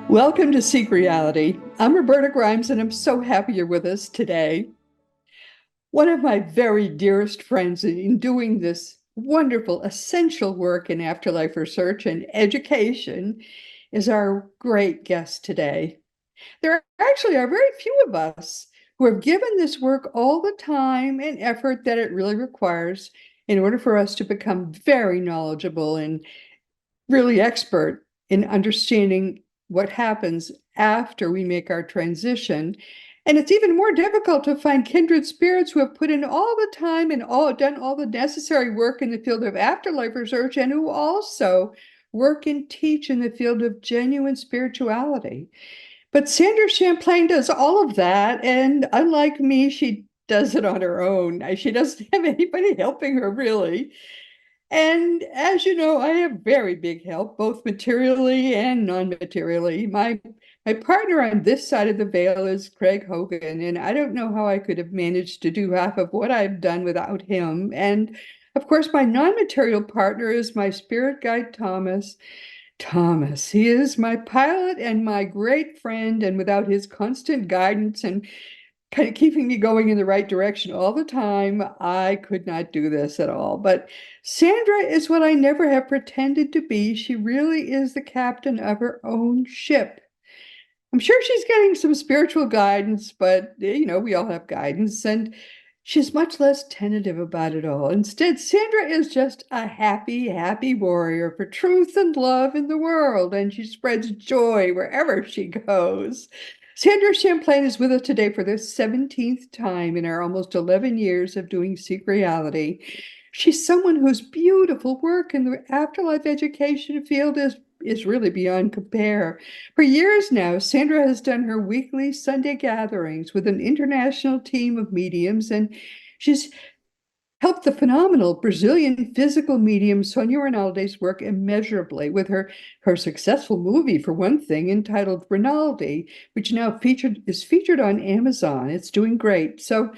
Welcome to Seek Reality. I'm Roberta Grimes, and I'm so happy you're with us today. One of my very dearest friends in doing this wonderful, essential work in afterlife research and education is our great guest today. There actually are very few of us who have given this work all the time and effort that it really requires in order for us to become very knowledgeable and really expert in understanding what happens after we make our transition. And it's even more difficult to find kindred spirits who have put in all the time and done all the necessary work in the field of afterlife research and who also work and teach in the field of genuine spirituality. But Sandra Champlain does all of that, and unlike me, she does it on her own. She doesn't have anybody helping her really. And as you know, I have very big help, both materially and non-materially. My partner on this side of the veil is Craig Hogan, and I don't know how I could have managed to do half of what I've done without him. And of course, my non-material partner is my spirit guide, Thomas. Thomas, he is my pilot and my great friend, and without his constant guidance and kind of keeping me going in the right direction all the time, I could not do this at all. But Sandra is what I never have pretended to be. She really is the captain of her own ship. I'm sure she's getting some spiritual guidance, but we all have guidance, and she's much less tentative about it all. Instead, Sandra is just a happy, happy warrior for truth and love in the world, and she spreads joy wherever she goes. Sandra Champlain is with us today for the 17th time in our almost 11 years of doing Seek Reality. She's someone whose beautiful work in the afterlife education field is really beyond compare. For years now, Sandra has done her weekly Sunday gatherings with an international team of mediums, and she's helped the phenomenal Brazilian physical medium Sonia Rinaldi's work immeasurably with her successful movie, for one thing, entitled Rinaldi, which now is featured on Amazon. It's doing great. So,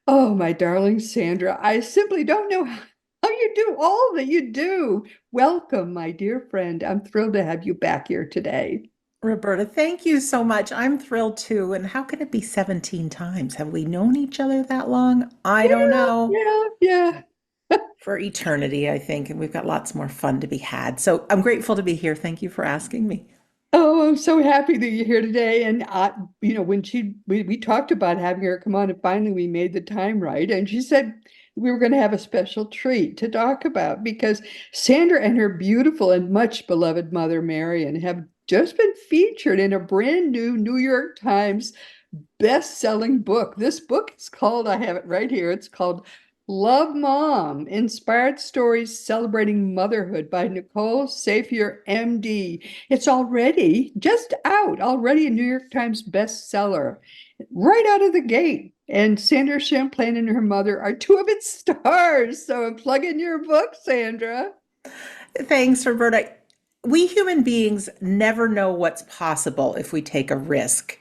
oh, my darling Sandra, I simply don't know how you do all that you do. Welcome, my dear friend. I'm thrilled to have you back here today. Roberta, thank you so much. I'm thrilled too. And how can it be 17 times? Have we known each other that long? I don't Yeah, know. yeah, yeah. For eternity, I think. And we've got lots more fun to be had. So I'm grateful to be here. Thank you for asking me. Oh, I'm so happy that you're here today. And when we talked about having her come on, and finally we made the time right. And she said we were going to have a special treat to talk about because Sandra and her beautiful and much beloved mother, Marion, have just been featured in a brand new New York Times best-selling book. This book is called, I have it right here, it's called Love Mom, Inspired Stories Celebrating Motherhood by Nicole Safier, MD. It's already just out, already a New York Times bestseller, right out of the gate. And Sandra Champlain and her mother are two of its stars. So plug in your book, Sandra. Thanks, Roberta. We human beings never know what's possible if we take a risk.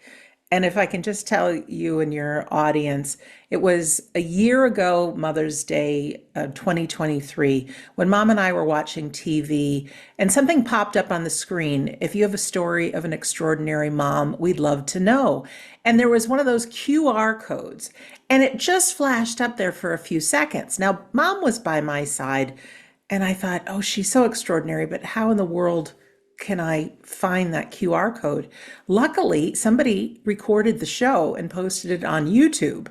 And if I can just tell you and your audience, it was a year ago, Mother's Day, 2023, when Mom and I were watching TV and something popped up on the screen. If you have a story of an extraordinary mom, we'd love to know. And there was one of those QR codes, and it just flashed up there for a few seconds. Now, Mom was by my side, and I thought, oh, she's so extraordinary, but how in the world can I find that QR code? Luckily, somebody recorded the show and posted it on YouTube.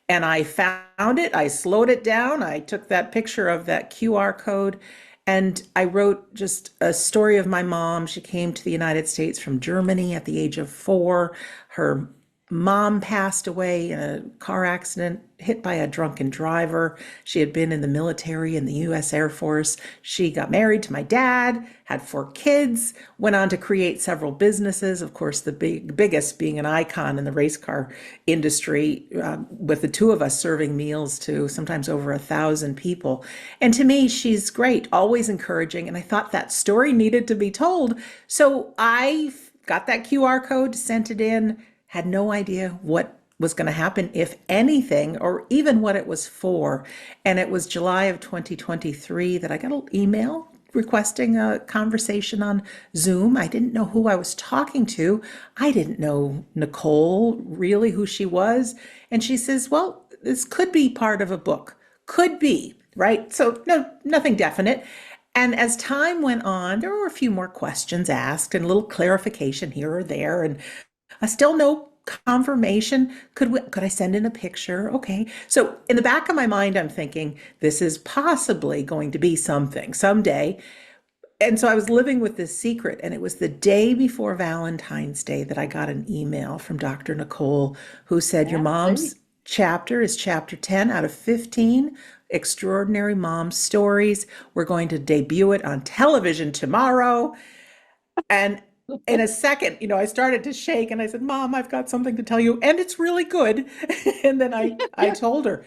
And I found it, I slowed it down, I took that picture of that QR code, and I wrote just a story of my mom. She came to the United States from Germany at the age of 4. Her mom passed away in a car accident, hit by a drunken driver. She had been in the military in the US Air Force. She got married to my dad, had 4 kids, went on to create several businesses. Of course, the biggest being an icon in the race car industry, with the two of us serving meals to sometimes over 1,000 people. And to me, she's great, always encouraging. And I thought that story needed to be told. So I got that QR code, sent it in, had no idea what was going to happen, if anything, or even what it was for. And it was July of 2023 that I got an email requesting a conversation on Zoom. I didn't know who I was talking to. I didn't know Nicole, really who she was. And she says, well, this could be part of a book. Could be, right? So no, nothing definite. And as time went on, there were a few more questions asked and a little clarification here or there. And still no confirmation. Could I send in a picture? Okay. So in the back of my mind, I'm thinking this is possibly going to be something someday. And so I was living with this secret, and it was the day before Valentine's Day that I got an email from Dr. Nicole who said, your That's great. mom's chapter is chapter 10 out of 15 extraordinary mom stories. We're going to debut it on television tomorrow. And in a second, I started to shake and I said, Mom, I've got something to tell you, and it's really good. And then I Yeah. told her,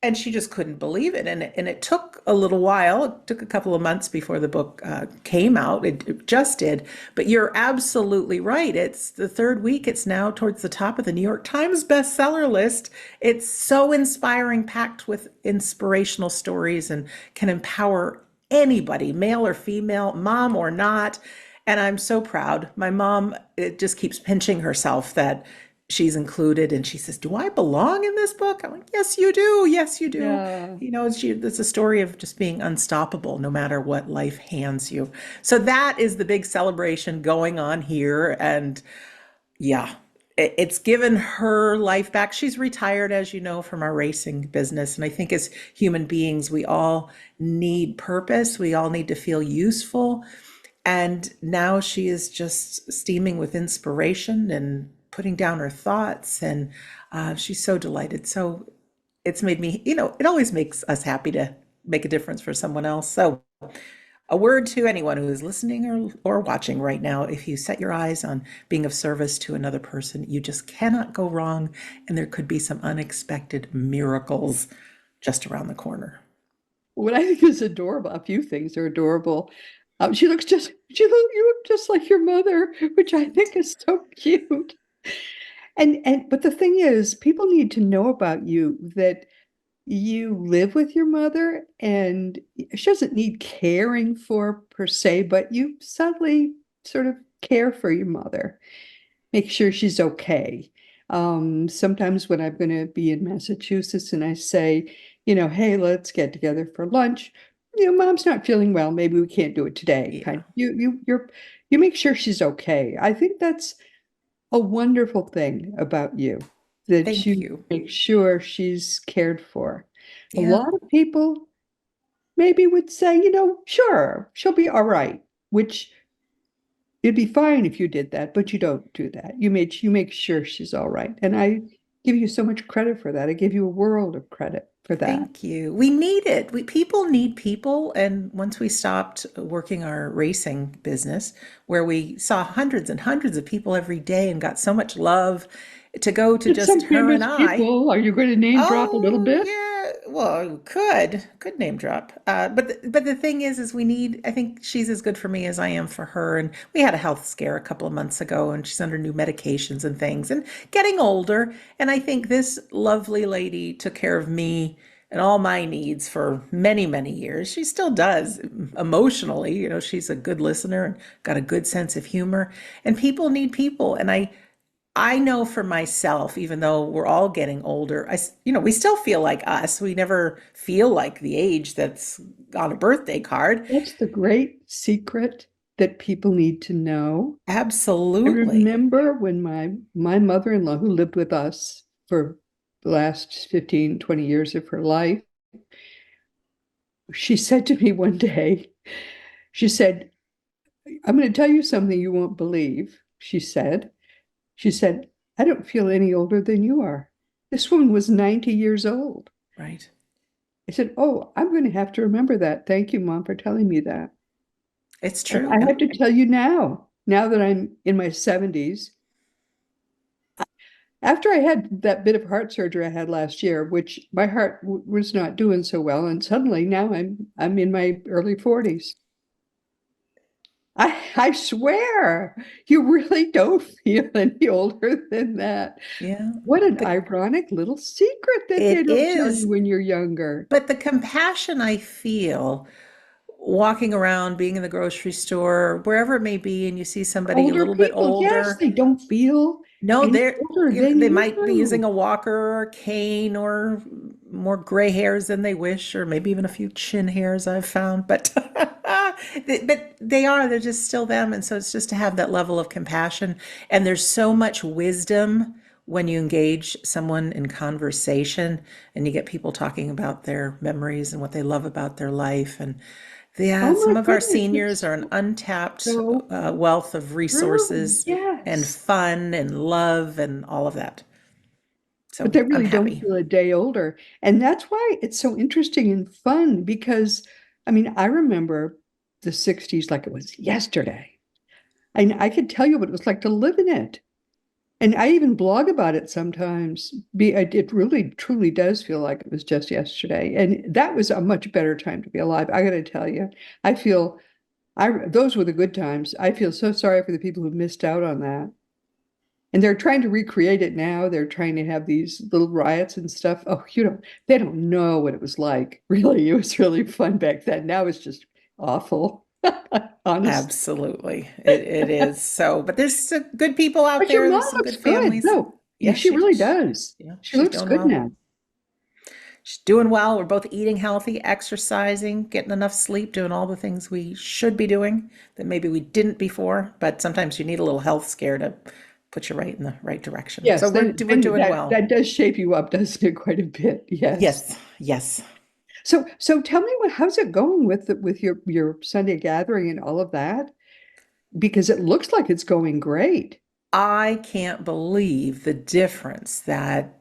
and she just couldn't believe it. And it took a little while. It took a couple of months before the book came out. It just did. But you're absolutely right. It's the third week. It's now towards the top of the New York Times bestseller list. It's so inspiring, packed with inspirational stories, and can empower anybody, male or female, mom or not. And I'm so proud. My mom, it just keeps pinching herself that she's included, and she says, do I belong in this book? I'm like, yes, you do. Yes, you do. Yeah. It's a story of just being unstoppable no matter what life hands you. So that is the big celebration going on here. And yeah, it's given her life back. She's retired, as you know, from our racing business. And I think as human beings, we all need purpose. We all need to feel useful. And now she is just steaming with inspiration and putting down her thoughts. And she's so delighted. So it's made me, it always makes us happy to make a difference for someone else. So a word to anyone who is listening or watching right now: if you set your eyes on being of service to another person, you just cannot go wrong. And there could be some unexpected miracles just around the corner. What I think is adorable, a few things are adorable. You look just like your mother, which I think is so cute. But the thing is, people need to know about you that you live with your mother, and she doesn't need caring for per se, but you subtly sort of care for your mother, make sure she's okay. Sometimes when I'm going to be in Massachusetts and I say, hey, let's get together for lunch. Mom's not feeling well. Maybe we can't do it today. Kind Yeah. of, you make sure she's okay. I think that's a wonderful thing about you, that Thank you you. make sure she's cared for. A Yeah. lot of people maybe would say, sure, she'll be all right, which it'd be fine if you did that, but you don't do that. You make sure she's all right. And I give you so much credit for that. I give you a world of credit for that. Thank you. We need it. People need people. And once we stopped working our racing business, where we saw hundreds and hundreds of people every day and got so much love, to go to It's just some her and famous I. people. Are you going to name drop a little Oh, bit? yeah. Well, could name drop. But the thing is we need. I think she's as good for me as I am for her. And we had a health scare a couple of months ago, and she's under new medications and things, and getting older. And I think this lovely lady took care of me and all my needs for many, many years. She still does emotionally. She's a good listener and got a good sense of humor. And people need people. And I know for myself, even though we're all getting older, we still feel like us. We never feel like the age that's on a birthday card. That's the great secret that people need to know. I Absolutely. remember when my mother-in-law, who lived with us for the last 15, 20 years of her life, she said to me one day, she said, I'm going to tell you something you won't believe. She said, I don't feel any older than you are. This woman was 90 years old. Right. I said, oh, I'm going to have to remember that. Thank you, Mom, for telling me that. It's And true. I And have to tell you now that I'm in my 70s, after I had that bit of heart surgery I had last year, which my heart was not doing so well, and suddenly now I'm in my early 40s. I swear, you really don't feel any older than that. yeah, What an the, ironic little secret that they it don't tell you is. when you're younger. But the compassion I feel walking around, being in the grocery store, wherever it may be, and you see somebody a Older little bit people, yes, older. they don't feel No, any older than they might be using you. a walker or a cane or more gray hairs than they wish, or maybe even a few chin hairs I've found. But but they're just still them. And so it's just to have that level of compassion. And there's so much wisdom when you engage someone in conversation and you get people talking about their memories and what they love about their life. And yeah, Oh some my of our goodness, seniors it's are an untapped so wealth of true. resources and Yes. fun and love and all of that. But So they I'm really don't happy. feel a day older. And that's why it's so interesting and fun because, I mean, I remember the 60s like it was yesterday. And I could tell you what it was like to live in it. And I even blog about it sometimes. It really, truly does feel like it was just yesterday. And that was a much better time to be alive. I got to tell you, I feel those were the good times. I feel so sorry for the people who missed out on that. And they're trying to recreate it now. They're trying to have these little riots and stuff. Oh, they don't know what it was like. Really, it was really fun back then. Now it's just awful, honestly. Absolutely. It is. So, but there's some good people out But your there. mom There's some looks good good. families. No, yeah, Yes, she really does. yeah, She she's looks doing good well. now. She's doing well. We're both eating healthy, exercising, getting enough sleep, doing all the things we should be doing that maybe we didn't before. But sometimes you need a little health scare to put you right in the right direction. So Yes, we're then doing that well. that does shape you up, doesn't it, quite a bit? Yes. Yes, yes. So tell me how's it going with with your Sunday gathering and all of that? Because it looks like it's going great. I can't believe the difference that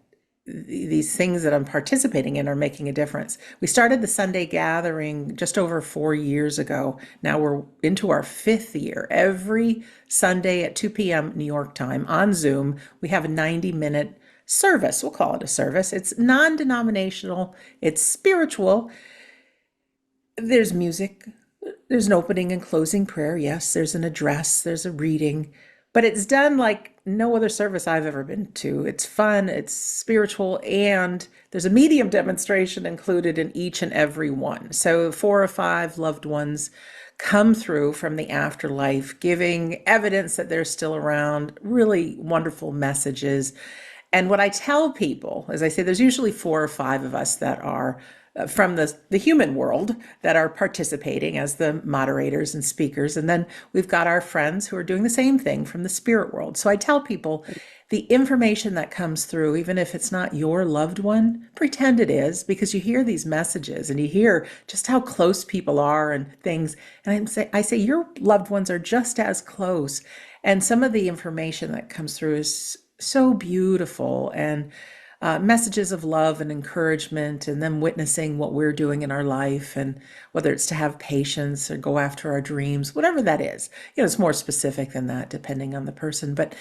these things that I'm participating in are making a difference. We started the Sunday gathering just over 4 years ago. Now we're into our fifth year. Every Sunday at 2 p.m. New York time on Zoom, we have a 90-minute service. We'll call it a service. It's non denominational, it's spiritual. There's music, there's an opening and closing prayer. Yes, there's an address, there's a reading, but it's done like no other service I've ever been to. It's fun, it's spiritual, and there's a medium demonstration included in each and every one. So 4 or 5 loved ones come through from the afterlife, giving evidence that they're still around, really wonderful messages. And what I tell people, as I say, there's usually 4 or 5 of us that are from the human world that are participating as the moderators and speakers. And then we've got our friends who are doing the same thing from the spirit world. So I tell people the information that comes through, even if it's not your loved one, pretend it is, because you hear these messages and you hear just how close people are and things. And I say your loved ones are just as close. And some of the information that comes through is so beautiful, and messages of love and encouragement, and them witnessing what we're doing in our life, and whether it's to have patience or go after our dreams, whatever that is. It's more specific than that depending on the person, but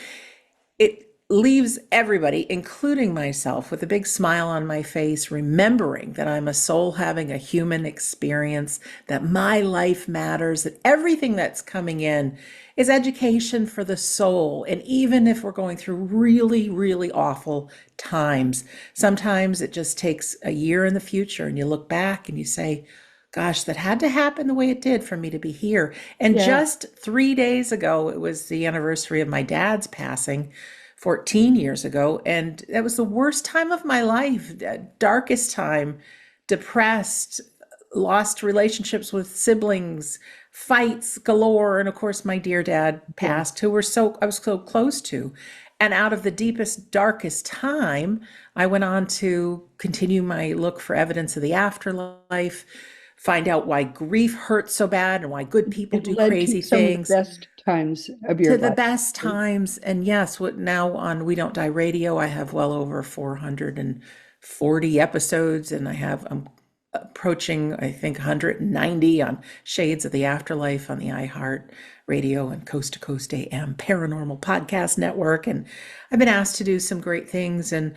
it leaves everybody, including myself, with a big smile on my face, remembering that I'm a soul having a human experience, that my life matters, that everything that's coming in is education for the soul. And even if we're going through really, really awful times, sometimes it just takes a year in the future and you look back and you say, gosh, that had to happen the way it did for me to be here. And Yeah. just 3 days ago, it was the anniversary of my dad's passing 14 years ago. And that was the worst time of my life, darkest time, depressed, lost relationships with siblings, fights galore. And of course, my dear dad Yeah. passed, who I was so close to. And out of the deepest, darkest time, I went on to continue my look for evidence of the afterlife, find out why grief hurts so bad and why good people It do led to crazy some of the things, best times of your to the life. best times. And yes, what now on We Don't Die Radio, I have well over 440 episodes, and I'm approaching, I think, 190 on Shades of the Afterlife on the iHeart Radio and Coast to Coast AM Paranormal Podcast Network. And I've been asked to do some great things. And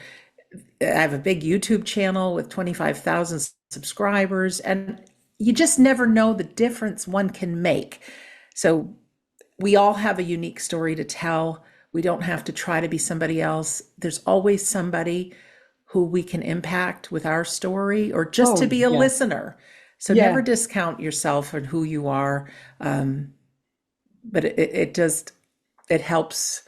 I have a big YouTube channel with 25,000 subscribers. And you just never know the difference one can make. So we all have a unique story to tell. We don't have to try to be somebody else. There's always somebody who we can impact with our story, or just to Oh, be a yeah. listener. So never Yeah. discount yourself and who you are. Um, but it just, it helps.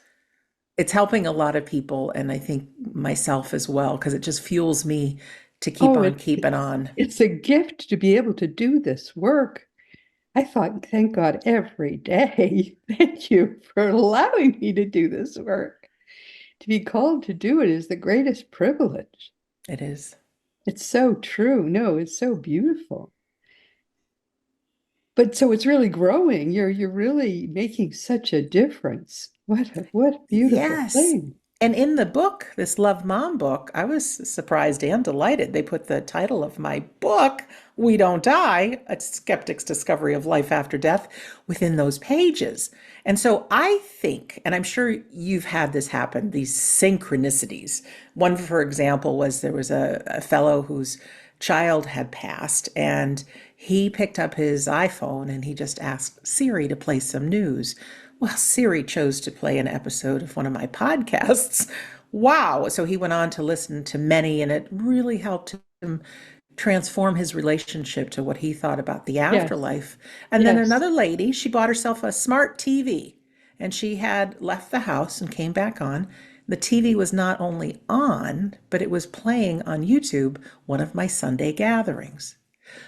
It's helping a lot of people, and I think myself as well, because it just fuels me to keep Oh, on keeping on. it's a gift to be able to do this work. I thought, thank God every day. Thank you for allowing me to do this work. To be called to do it is the greatest privilege. It is. It's so true. No, it's so beautiful. But so it's really growing. You're really making such a difference. What a beautiful Yes. thing. And in the book, this Love Mom book, I was surprised and delighted. They put the title of my book, We Don't Die, A Skeptic's Discovery of Life After Death, within those pages. And so I think, and I'm sure you've had this happen, these synchronicities. One, for example, was there was a fellow whose child had passed, and he picked up his iPhone and he just asked Siri to play some news. Well, Siri chose to play an episode of one of my podcasts. Wow. So he went on to listen to many, and it really helped him transform his relationship to what he thought about the Yes, afterlife. And then yes. another lady, she bought herself a smart TV, and she had left the house and came back on. The TV was not only on, but it was playing on YouTube one of my Sunday gatherings.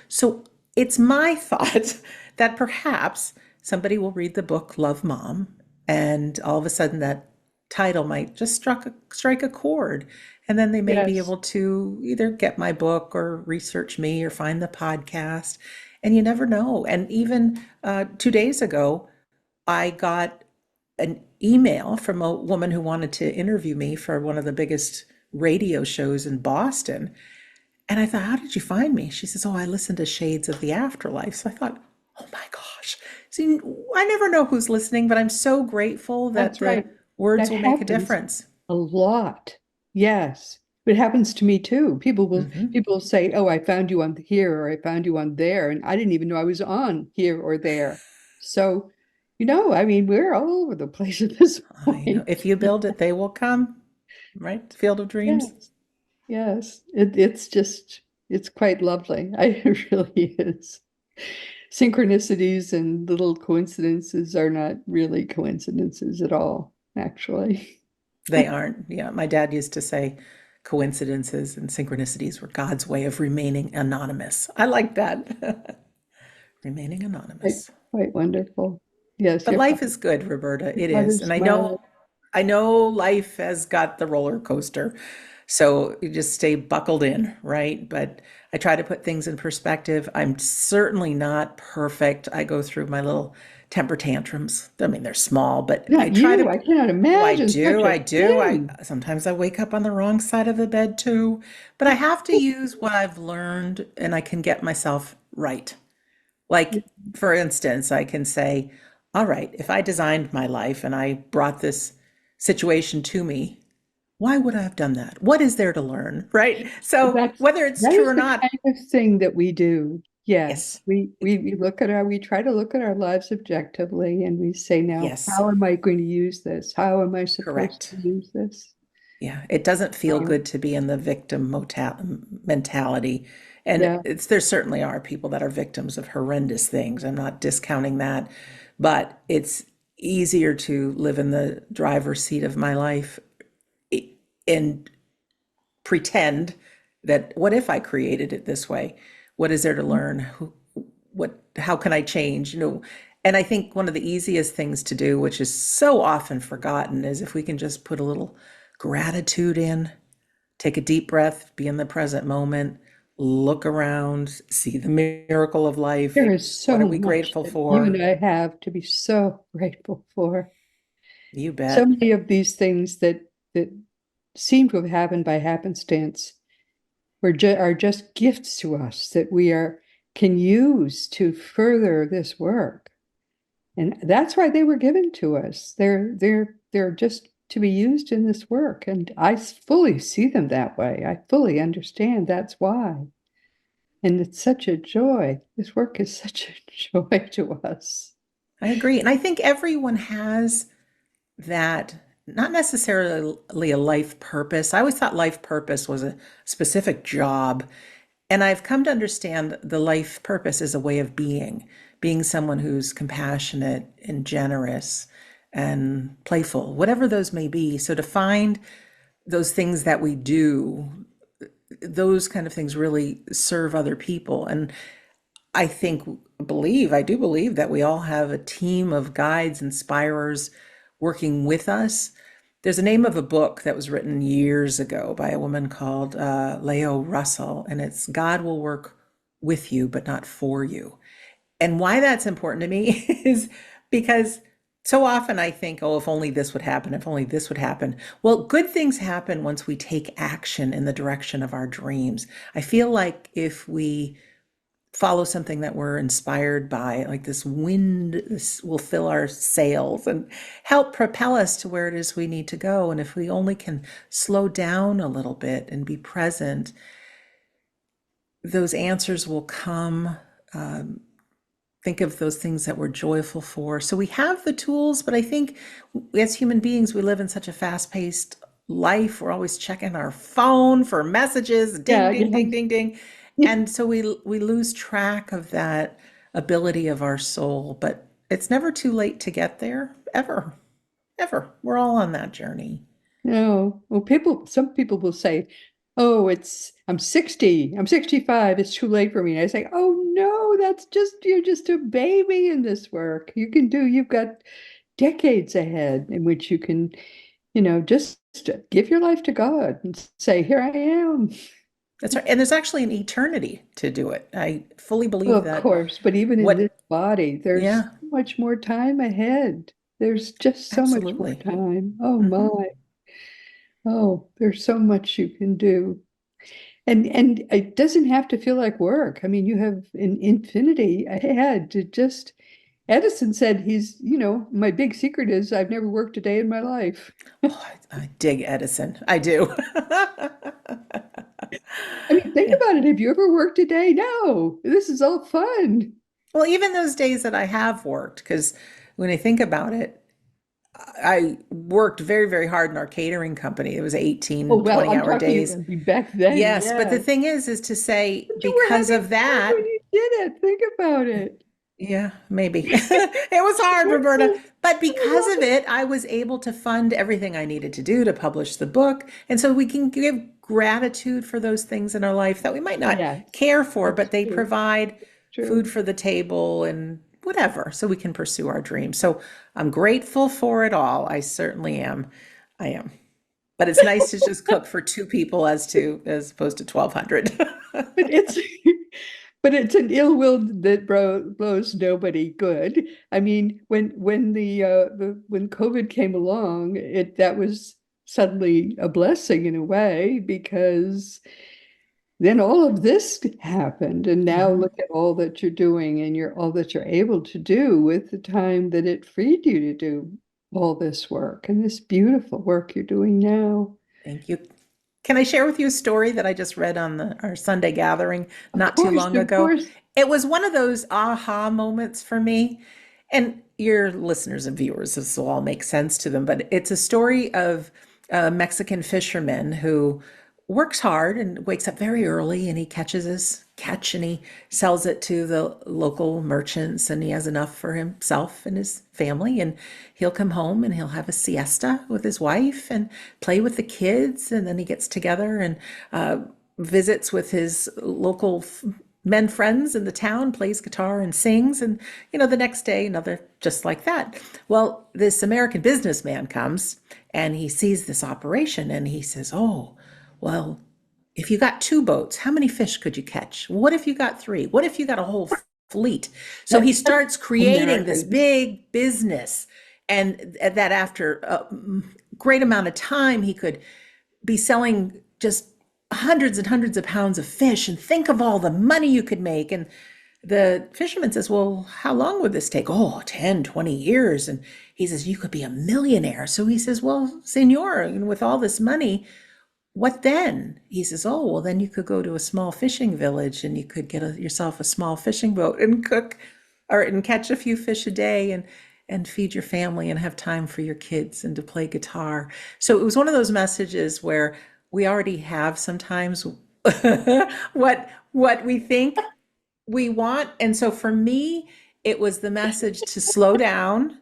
So it's my thought that perhaps somebody will read the book Love Mom, and all of a sudden that title might just strike a chord. And then they may be Yes. able to either get my book or research me or find the podcast. And you never know. And even 2 days ago, I got an email from a woman who wanted to interview me for one of the biggest radio shows in Boston. And I thought, how did you find me? She says, oh, I listened to Shades of the Afterlife. So I thought, oh my gosh. See, I never know who's listening, but I'm so grateful that That's the right. words That will make a happens difference. a lot. Yes. It happens to me too. Hmm. People say, "Oh, I found you on here or I found you on there," and I didn't even know I was on here or there. So, I mean, we're all over the place at this I know. point. If you build it, they will come, right? Field of Dreams. Yes. Yes. It's quite lovely. It really is. Synchronicities and little coincidences are not really coincidences at all, actually. They aren't. Yeah, my dad used to say coincidences and synchronicities were God's way of remaining anonymous. I like that. Remaining Quite, anonymous. quite wonderful. Yes, But life is good, Roberta. your It is. father's And smiling. I know life has got the roller coaster. So you just stay buckled in, right? But I try to put things in perspective. I'm certainly not perfect. I go through my little temper tantrums. I mean, they're small, but I Not try you. to, I cannot oh, imagine such a I do. I thing. sometimes I wake up on the wrong side of the bed too, but I have to use what I've learned and I can get myself right. Like, for instance, I can say, all right, if I designed my life and I brought this situation to me, why would I have done that? What is there to learn? Right. So That's whether it's that true is or the not, kind of thing that we do. Yes, yes, it's, we try to look at our lives objectively and we say, now, yes, how am I going to use this? How am I supposed to correct. use this? Yeah. It doesn't feel Um, good to be in the mentality. And yeah, there certainly are people that are victims of horrendous things. I'm not discounting that, but it's easier to live in the driver's seat of my life and pretend that what if I created it this way? What is there to learn? How can I change? And I think one of the easiest things to do, which is so often forgotten, is if we can just put a little gratitude in, take a deep breath, be in the present moment, look around, see the miracle of life. there is What so are we much grateful that you and for? I have to be so grateful for. You So bet. many of these things that seem to have happened by happenstance are just gifts to us that we are can use to further this work. And that's why they were given to us. They're just to be used in this work. And I fully see them that way. I fully understand that's why. And it's such a joy. This work is such a joy to us. I agree. And I think everyone has that, not necessarily a life purpose. I always thought life purpose was a specific job. And I've come to understand the life purpose is a way of being someone who's compassionate and generous and playful, whatever those may be. So to find those things that we do, those kind of things really serve other people. And I think, I do believe that we all have a team of guides, inspirers working with us. There's a name of a book that was written years ago by a woman called Leo Russell, and it's God Will Work With You, but Not For You. And why that's important to me is because so often I think, oh, if only this would happen, if only this would happen. Well, good things happen once we take action in the direction of our dreams. I feel like if we follow something that we're inspired by, like this wind, this will fill our sails and help propel us to where it is we need to go. And if we only can slow down a little bit and be present, those answers will come. Think of those things that we're joyful for. So we have the tools, but I think as human beings, we live in such a fast-paced life. We're always checking our phone for messages, ding, Yeah, ding, yeah. ding, ding, ding. And so we lose track of that ability of our soul, but it's never too late to get there, ever, ever. We're all on that journey. No. Well, some people will say, oh, I'm 60, I'm 65, it's too late for me. And I say, oh no, you're just a baby in this work. You've got decades ahead in which you can, just give your life to God and say, here I am. That's right. And there's actually an eternity to do it. I fully Well, believe of that. course, but even in this What, body, there's yeah, so much more time ahead. There's just so much more absolutely. time. Oh Hmm. my. Oh, there's so much you can do. And it doesn't have to feel like work. I mean, you have an infinity ahead to just Edison said my big secret is I've never worked a day in my life. Oh, I dig Edison. I do. I mean, think Yeah. about it. Have you ever worked a day? No, this is all fun. Well, even those days that I have worked, because when I think about it, I worked very, very hard in our catering company. It was Oh, 18, well, 20 I'm hour talking days. about back then. Yes. But the Yeah. thing is to say, But you were because having of fun when that, you did it. Think about it. yeah, maybe. It was hard, Roberta. Yes, But I because love of it. it, I was able to fund everything I needed to do to publish the book. And so we can give gratitude for those things in our life that we might not Yes, care for, that's but they true. provide food True. for the table and whatever, so we can pursue our dreams. So I'm grateful for it all. I certainly am. I am. But it's nice to just cook for two people as opposed to 1,200. But it's but it's an ill will that blows nobody good. I mean, when when COVID came along, it that was suddenly a blessing in a way because then all of this happened, and now Mhm. look at all that you're doing and all that you're able to do with the time that it freed you to do all this work and this beautiful work you're doing now. Thank you. Can I share with you a story that I just read on our Sunday gathering not too long Of ago? course. It was one of those aha moments for me. And your listeners and viewers, this will all make sense to them, but it's a story of a Mexican fisherman who works hard and wakes up very early and he catches his catch and he sells it to the local merchants and he has enough for himself and his family and he'll come home and he'll have a siesta with his wife and play with the kids and then he gets together and visits with his local men friends in the town, plays guitar and sings, and the next day another just like that. Well, this American businessman comes and he sees this operation and he says, oh, well, if you got two boats, how many fish could you catch? What if you got three? What if you got a whole fleet? So he starts creating this American. big business, and that after a great amount of time, he could be selling just hundreds and hundreds of pounds of fish, and think of all the money you could make. And the fisherman says, well, how long would this take? Oh, 10, 20 years. And he says, you could be a millionaire. So he says, well, senor, with all this money, what then? He says, oh, well, then you could go to a small fishing village and you could get yourself a small fishing boat and cook and catch a few fish a day and feed your family and have time for your kids and to play guitar. So it was one of those messages where we already have sometimes what we think we want. And so for me, it was the message to slow down,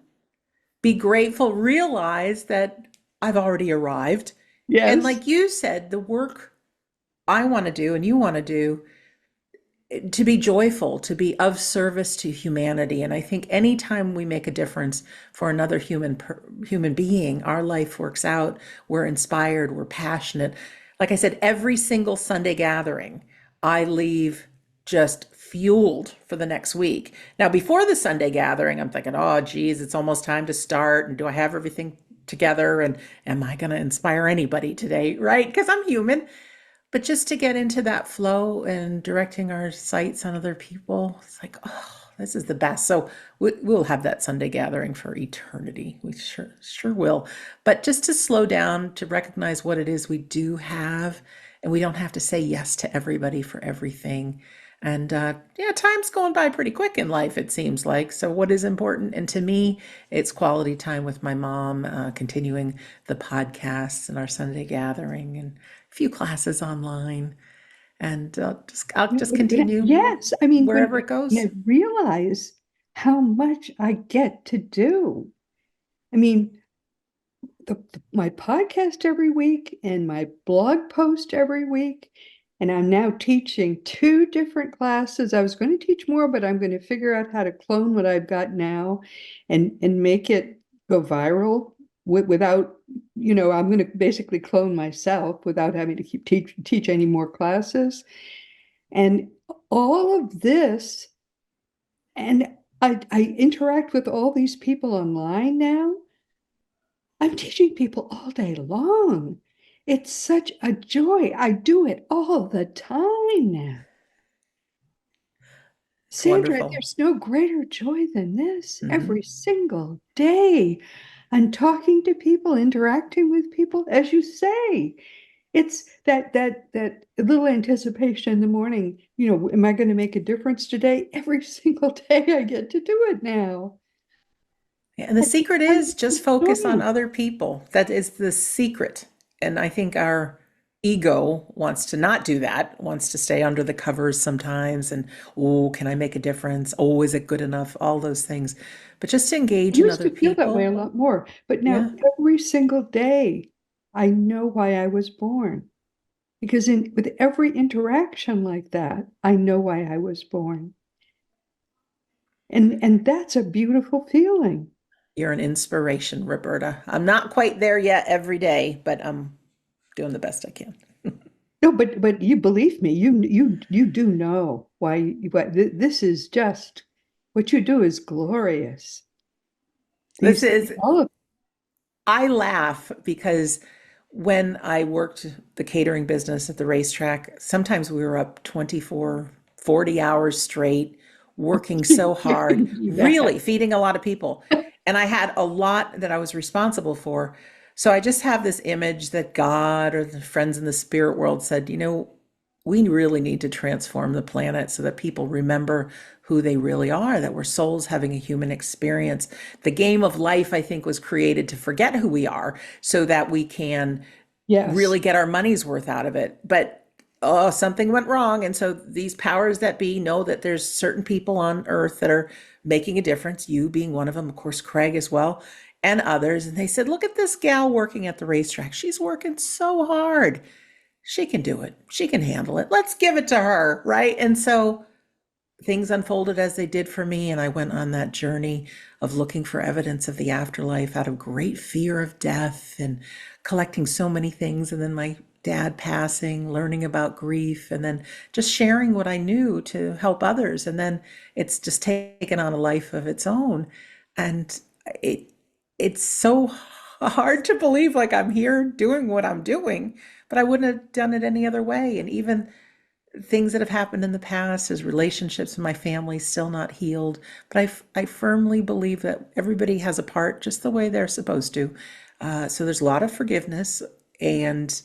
be grateful, realize that I've already arrived. And Yes. like you said, the work I want to do and you want to do, to be joyful, to be of service to humanity. And I think anytime we make a difference for another human being, our life works out. We're inspired, we're passionate. Like I said, every single Sunday gathering, I leave just fueled for the next week. Now, before the Sunday gathering, I'm thinking, oh, geez, it's almost time to start. And do I have everything together? And am I going to inspire anybody today? Right? Because I'm human. But just to get into that flow and directing our sights on other people, it's like, oh, this is the best. So we'll have that Sunday gathering for eternity. We sure will. But just to slow down, to recognize what it is we do have, and we don't have to say yes to everybody for everything. And yeah, time's going by pretty quick in life, it seems like. So, what is important? And to me, it's quality time with my mom, continuing the podcasts and our Sunday gathering, and a few classes online. And I'll just continue Yes. I mean, wherever it when goes. I realize how much I get to do. I mean, my podcast every week and my blog post every week. And I'm now teaching two different classes. I was going to teach more, but I'm going to figure out how to clone what I've got now and make it go viral without, I'm going to basically clone myself without having to keep teach any more classes. And all of this, and I interact with all these people online now. I'm teaching people all day long. It's such a joy. I do it all the time now. It's Sandra, wonderful. there's no greater joy than this Hmm. every single day. And talking to people, interacting with people, as you say, it's that little anticipation in the morning. Am I going to make a difference today? Every single day I get to do it now. And the That's secret is just wonderful focus on joy. other people. That is the secret. And I think our ego wants to not do that, wants to stay under the covers sometimes. And, oh, can I make a difference? Oh, is it good enough? All those things. But just to I engage in used other to feel that way a people. lot more, but now Yeah. every single day, I know why I was born. Because with every interaction like that, I know why I was born. And that's a beautiful feeling. You're an inspiration, Roberta. I'm not quite there yet every day, but I'm doing the best I can. No, but you believe me, you do know this is just what you do is glorious. This These is all of I laugh because when I worked the catering business at the racetrack, sometimes we were up 24, 40 hours straight, working so I hard, can do that. really feeding a lot of people. And I had a lot that I was responsible for. So I just have this image that God or the friends in the spirit world said, we really need to transform the planet so that people remember who they really are, that we're souls having a human experience. The game of life, I think, was created to forget who we are so that we can Yes. really get our money's worth out of it. But oh, something went wrong. And so these powers that be know that there's certain people on earth that are making a difference, you being one of them, of course, Craig as well, and others. And they said, look at this gal working at the racetrack. She's working so hard. She can do it. She can handle it. Let's give it to her. Right. And so things unfolded as they did for me. And I went on that journey of looking for evidence of the afterlife out of great fear of death and collecting so many things. And then my dad passing, learning about grief, and then just sharing what I knew to help others. And then it's just taken on a life of its own. And it it's so hard to believe like I'm here doing what I'm doing, but I wouldn't have done it any other way. And even things that have happened in the past as relationships in my family still not healed, but I firmly believe that everybody has a part just the way they're supposed to. So there's a lot of forgiveness, and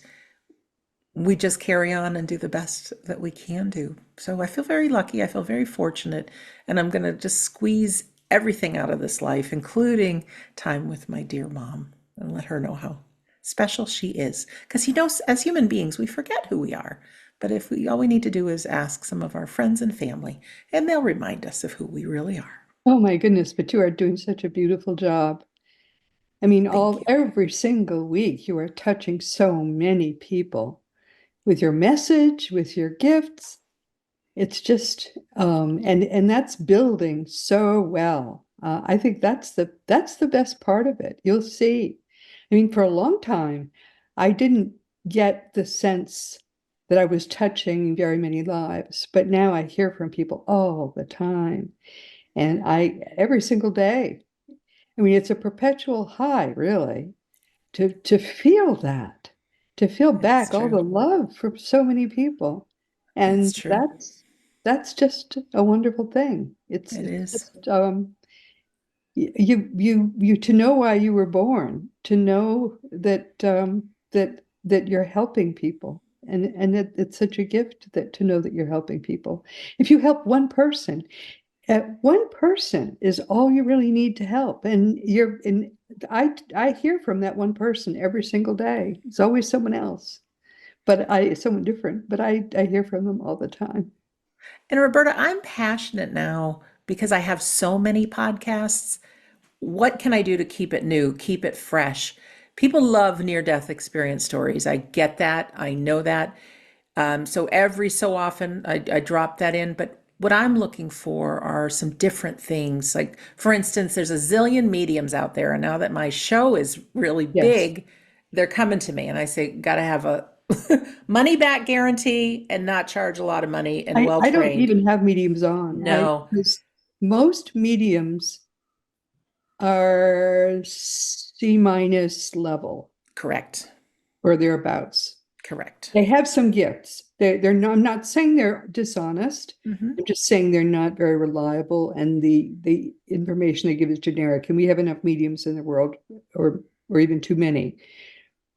we just carry on and do the best that we can do. So I feel very lucky. I feel very fortunate, and I'm going to just squeeze everything out of this life, including time with my dear mom, and let her know how special she is. Because as human beings, we forget who we are. But if we all we need to do is ask some of our friends and family, and they'll remind us of who we really are. Oh my goodness, but you are doing such a beautiful job. I mean, Thank you. every single week you are touching so many people with your message, with your gifts. It's just and that's building so well. I think that's the best part of it. You'll see. I mean, for a long time, I didn't get the sense that I was touching very many lives, but now I hear from people all the time, and I every single day. I mean, it's a perpetual high, really, to feel that, to feel It's back all true. the love from so many people. It's And true. that's just a wonderful thing. It It's is. just you to know why you were born, to know that you're helping people. And it's such a gift that to know that you're helping people. If you help one person is all you really need to help. And I hear from that one person every single day. It's always someone else, but someone different, but I hear from them all the time. And Roberta, I'm passionate now because I have so many podcasts. What can I do to keep it new, keep it fresh? People love near death experience stories. I get that. I know that. So every so often I drop that in. But what I'm looking for are some different things. Like, for instance, there's a zillion mediums out there. And now that my show is really Yes. big, they're coming to me. And I say, got to have a money back guarantee and not charge a lot of money and well I don't trained. even have mediums on. I No, because most mediums are C minus level correct. or thereabouts. Correct. They have some gifts. They're not, I'm not saying they're dishonest. Hmm. I'm just saying they're not very reliable and the information they give is generic. And we have enough mediums in the world or even too many.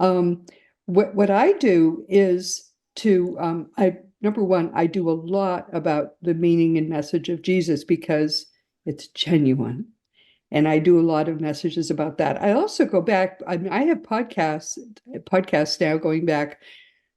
Um, what I do is I number one, I do a lot about the meaning and message of Jesus because it's genuine. And I do a lot of messages about that. I also go back, I mean, I have podcasts now going back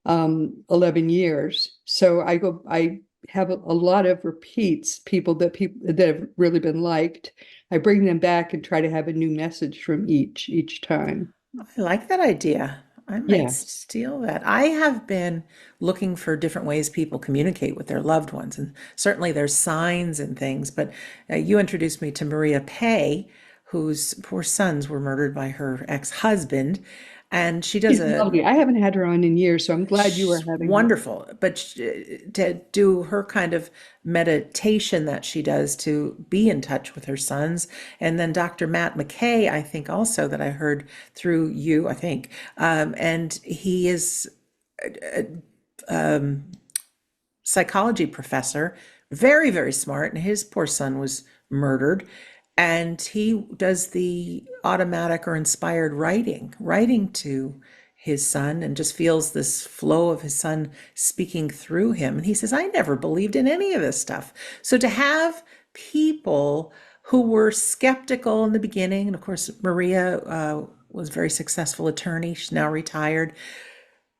11 years. So I have a lot of repeats, people that have really been liked. I bring them back and try to have a new message from each time. I like that idea. I might Yes. steal that. I have been looking for different ways people communicate with their loved ones, and certainly there's signs and things. But you introduced me to Maria Pay, whose poor sons were murdered by her ex-husband, and she does She's a lovely. I haven't had her on in years, so I'm glad you are She's having her. wonderful, but to do her kind of meditation that she does to be in touch with her sons. And then Dr. Matt McKay, I think also that I heard through you, I think. And he is psychology professor, very, very smart, and his poor son was murdered. And he does the automatic or inspired writing to his son, and just feels this flow of his son speaking through him. And he says, I never believed in any of this stuff. So to have people who were skeptical in the beginning, and of course, Maria was a very successful attorney, she's now retired,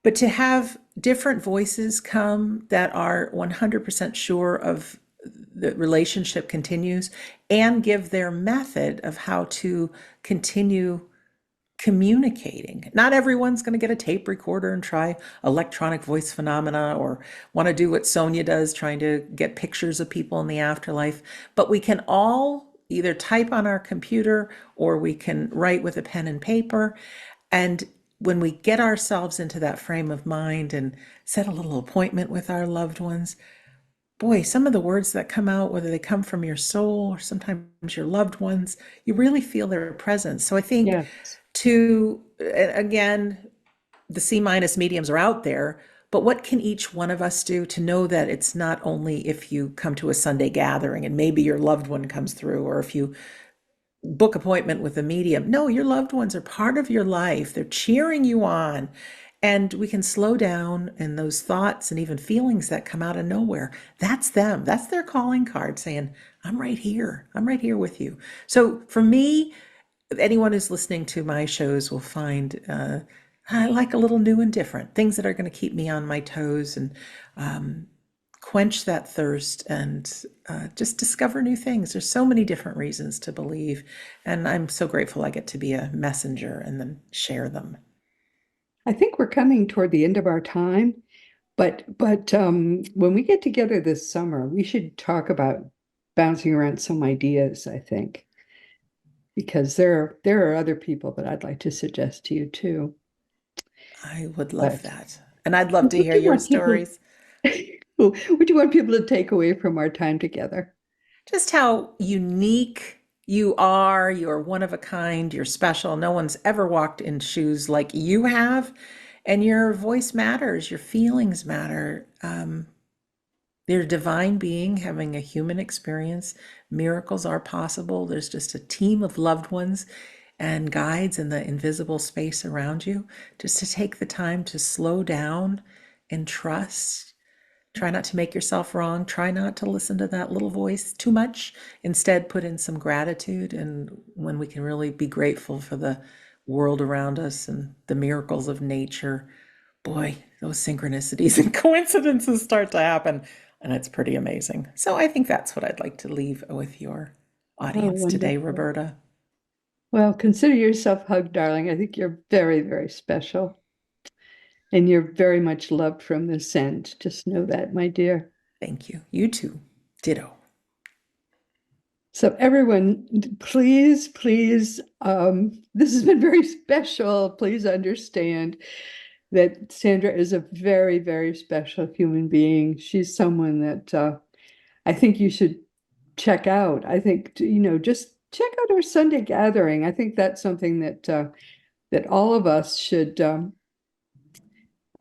but to have different voices come that are 100% sure of the relationship continues and give their method of how to continue communicating. Not everyone's going to get a tape recorder and try electronic voice phenomena or want to do what Sonia does, trying to get pictures of people in the afterlife. But we can all either type on our computer or we can write with a pen and paper. And when we get ourselves into that frame of mind and set a little appointment with our loved ones, boy, some of the words that come out, whether they come from your soul or sometimes your loved ones, you really feel their presence. So I think Yes. again, the C minus mediums are out there, but what can each one of us do to know that it's not only if you come to a Sunday gathering and maybe your loved one comes through, or if you book appointment with a medium. No, your loved ones are part of your life. They're cheering you on. And we can slow down, and those thoughts and even feelings that come out of nowhere, that's them. That's their calling card saying, I'm right here. I'm right here with you. So for me, anyone who's listening to my shows will find I like a little new and different, things that are going to keep me on my toes and um, quench that thirst and just discover new things. There's so many different reasons to believe, and I'm so grateful I get to be a messenger and then share them. I think we're coming toward the end of our time, but when we get together this summer, we should talk about bouncing around some ideas, I think, because there are other people that I'd like to suggest to you too. I would love But that. And I'd love to what hear do you your want people stories. what do you want people to take away from our time together? Just how unique you are. You're one of a kind. You're special. No one's ever walked in shoes like you have. And your voice matters. Your feelings matter. You're a divine being having a human experience. Miracles are possible. There's just a team of loved ones and guides in the invisible space around you. Just to take the time to slow down and trust. Try not to make yourself wrong. Try not to listen to that little voice too much. Instead, put in some gratitude. And when we can really be grateful for the world around us and the miracles of nature, boy, those synchronicities and coincidences start to happen. And it's pretty amazing. So I think that's what I'd like to leave with your Oh, audience today, wonderful. Roberta. Well, consider yourself hugged, darling. I think you're very, very special. And you're very much loved from this end. Just know that, my dear. Thank you. You too. Ditto. So everyone, please, please, this has been very special. Please understand that Sandra is a very, very special human being. She's someone that I think you should check out. I think, just check out our Sunday gathering. I think that's something that all of us should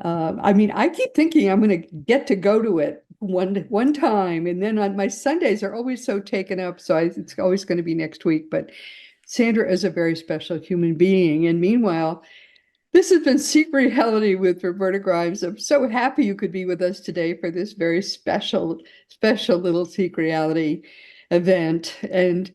I mean, I keep thinking I'm going to get to go to it one time, and then on my Sundays are always so taken up, so it's always going to be next week. But Sandra is a very special human being, and meanwhile, this has been Seek Reality with Roberta Grimes. I'm so happy you could be with us today for this very special, special little Seek Reality event. And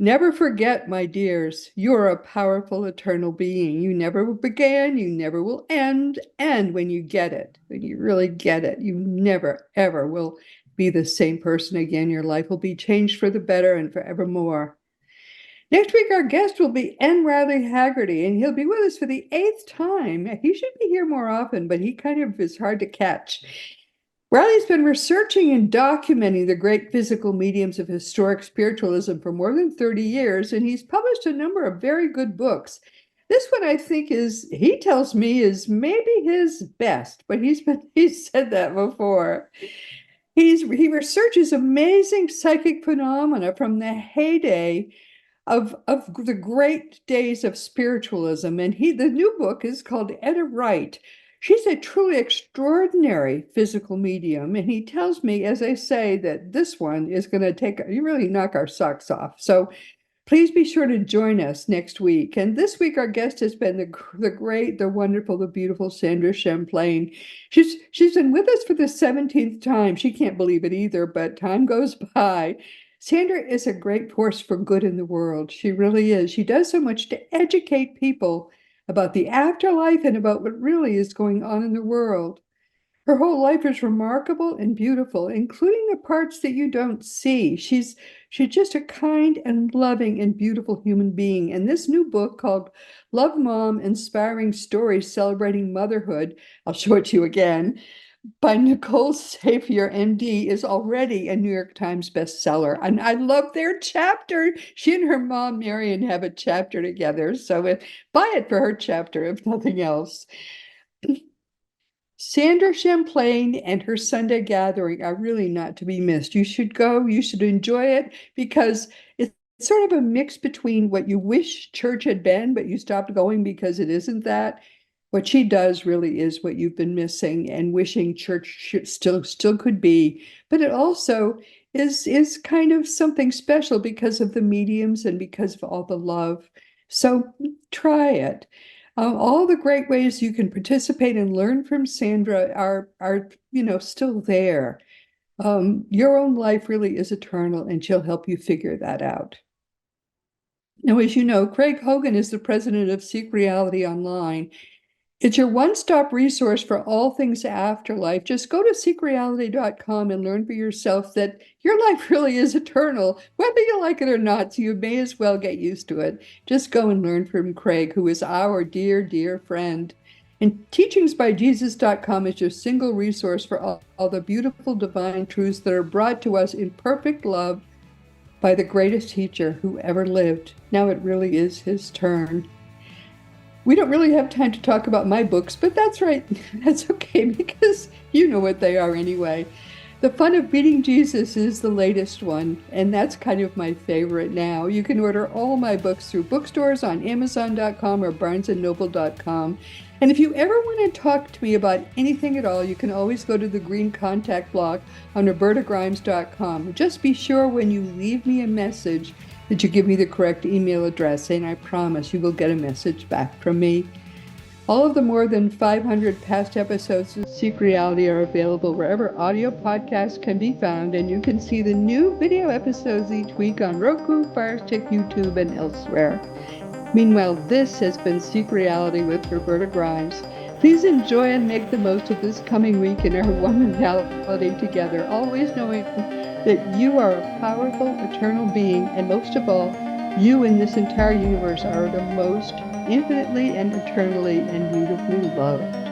never forget, my dears, you're a powerful eternal being. You never began, you never will end. And when you get it, when you really get it, you never, ever will be the same person again. Your life will be changed for the better and forevermore. Next week, our guest will be N. Riley Haggerty, and he'll be with us for the eighth time. He should be here more often, but he kind of is hard to catch. Riley's been researching and documenting the great physical mediums of historic spiritualism for more than 30 years, and he's published a number of very good books. This one I think he tells me is maybe his best, but he's said that before. He researches amazing psychic phenomena from the heyday of the great days of spiritualism. And the new book is called Etta Wright. She's a truly extraordinary physical medium. And he tells me, as I say, that this one is going to you really knock our socks off. So please be sure to join us next week. And this week, our guest has been the great, the wonderful, the beautiful Sandra Champlain. She's been with us for the 17th time. She can't believe it either, but time goes by. Sandra is a great force for good in the world. She really is. She does so much to educate people about the afterlife and about what really is going on in the world. Her whole life is remarkable and beautiful, including the parts that you don't see. She's just a kind and loving and beautiful human being. And this new book called Love Mom: Inspiring Stories Celebrating Motherhood, I'll show it to you again, by Nicole Safier, MD, is already a New York Times bestseller. And I love their chapter. She and her mom, Marion, have a chapter together. So buy it for her chapter, if nothing else. Sandra Champlain and her Sunday gathering are really not to be missed. You should go, you should enjoy it because it's sort of a mix between what you wish church had been, but you stopped going because it isn't that. What she does really is what you've been missing and wishing church still could be. But it also is kind of something special because of the mediums and because of all the love. So try it. All the great ways you can participate and learn from Sandra are still there. Your own life really is eternal, and she'll help you figure that out. Now, as you know, Craig Hogan is the president of Seek Reality Online, It's your one-stop resource for all things afterlife. Just go to seekreality.com and learn for yourself that your life really is eternal, whether you like it or not, so you may as well get used to it. Just go and learn from Craig, who is our dear, dear friend. And teachingsbyjesus.com is your single resource for all the beautiful divine truths that are brought to us in perfect love by the greatest teacher who ever lived. Now it really is his turn. We don't really have time to talk about my books, but that's right. That's okay because you know what they are anyway. The Fun of Meeting Jesus is the latest one, and that's kind of my favorite now. You can order all my books through bookstores on Amazon.com or BarnesandNoble.com. And if you ever want to talk to me about anything at all, you can always go to the Green Contact blog on RobertaGrimes.com. Just be sure when you leave me a message that you give me the correct email address, and I promise you will get a message back from me. All of the more than 500 past episodes of Seek Reality are available wherever audio podcasts can be found, and you can see the new video episodes each week on Roku, Fire Stick, YouTube, and elsewhere. Meanwhile, this has been Seek Reality with Roberta Grimes. Please enjoy and make the most of this coming week in our wonderfulity together, always knowing that you are a powerful, eternal being, and most of all, you in this entire universe are the most infinitely and eternally and beautifully loved.